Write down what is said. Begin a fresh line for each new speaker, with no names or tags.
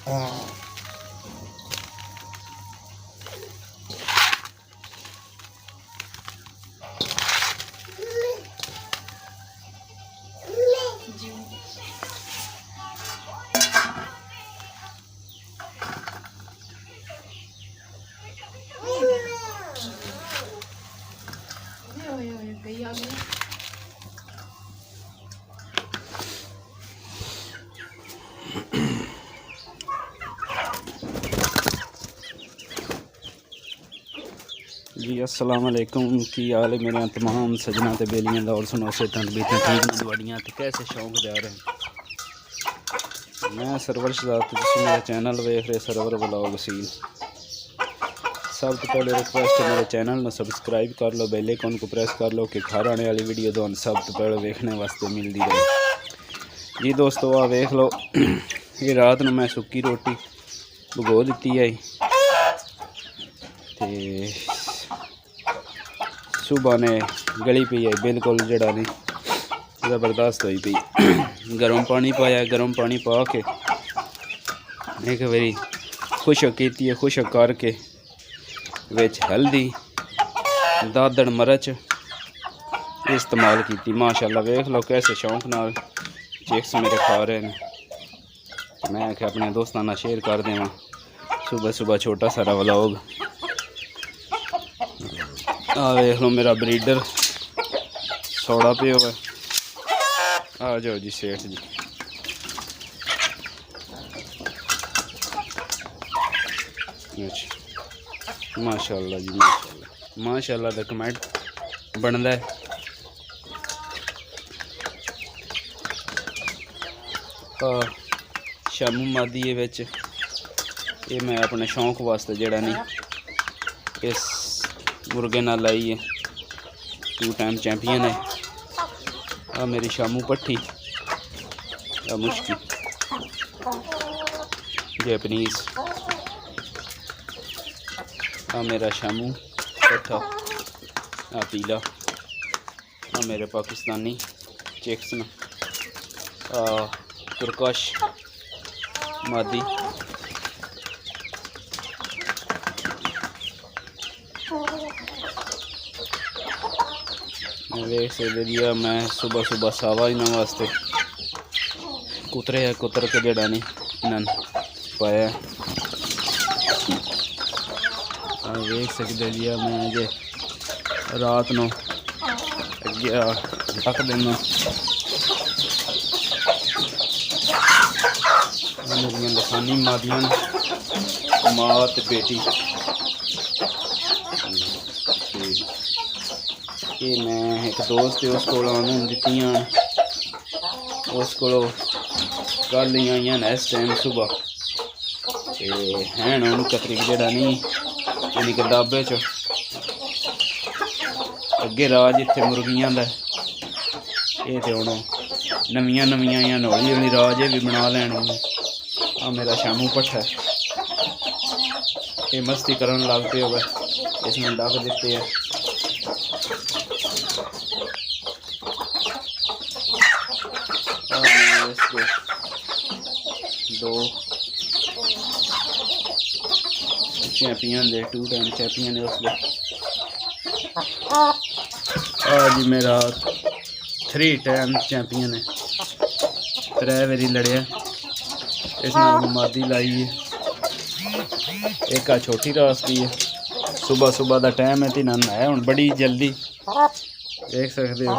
जी अस्सलाम वालेकुम। की हाल है मेरे तमाम सजना ते बेलियां दा और सुनो सेहतां तबीयतां ठीक न दवाड़ियां ते कैसे शौकदार हैं। मैं सरवर शहजाद ते तुसीं मेरा चैनल वेख रहे सरवर व्लॉग सीन। सब तो पहले रिक्वेस्ट है मेरे चैनल को सब्सक्राइब कर लो, बेल आइकन को प्रेस कर लो कि घर आने वाली वीडियो तो सब तो पहले देखने वास्ते मिलती रहे। जी दोस्तों आ वेख लो, ये रात में मैं सुक्की रोटी भगो दी है ते सुबह ने गली पी है बिल्कुल जड़ा नहीं ज़बरदस्त हुई पी। गर्म पानी पाया, गर्म पानी पा के एक बारी खुशक की है, खुशक करके विच हल्दी दादड़ मिर्च इस्तेमाल की। माशाल्लाह वेख लो कैसे शौक नाल चिक्स मेरे खा रहे हैं। मैं आख्या अपने दोस्तों नाल शेयर कर देवां सुबह सुबह छोटा सारा व्लॉग। आ वेख लो मेरा ब्रीडर सौड़ा पे हुआ। आ जाओ जी सेठ जी। माशाल्लाह जी माशाल्लाह माशाल्लाह दा कमेंट बनता है। शामू मादी ये विच ये मैं अपने शौक वास्ते जड़ा नहीं इस मुर्गे नाल लाई है। 2 टाइम चैंपियन है। आ मेरी शामू पट्ठी, आ मुश्की जैपनीज, आ मेरा शामू पट्ठा, आ पीला, आ मेरे पाकिस्तानी चिक्स न, आ तुर्कश मादी, वेख सकते दिया मैं सुबह सुबह सावा इन्होंने वास्ते कुतरे है, कुतर के जड़ा नहीं इन्होंने पाया। वेख सकते दिया मैं जे रात को रख देना मेरिया लखानी मादियां माँ ते बेटी। ये मैं एक दोस्त है उस को आने दित्तियां, उस को कल ही आई हैं इस टाइम सुबह हैं हूँ तकरीब जड़ा नहीं यानी कि डाबे च अगे राज इत्थे मुर्गियां दा ये तो हूँ नवियां नवियां हौली हौली राज ये भी बना लैन। आ मेरा शामू भट्ठा ये मस्ती करन लग पे हो इसमें डक दिते है। दो चैंपियन दे 2 टाइम चैंपियन है उसके। आज मेरा 3 टाइम चैंपियन है, 3 बारी लड़िया इसमें मादी लाई है। एक आ छोटी रास की है। सुबह सुबह का टाइम है, 3 है हूँ बड़ी जल्दी देख सकते हो।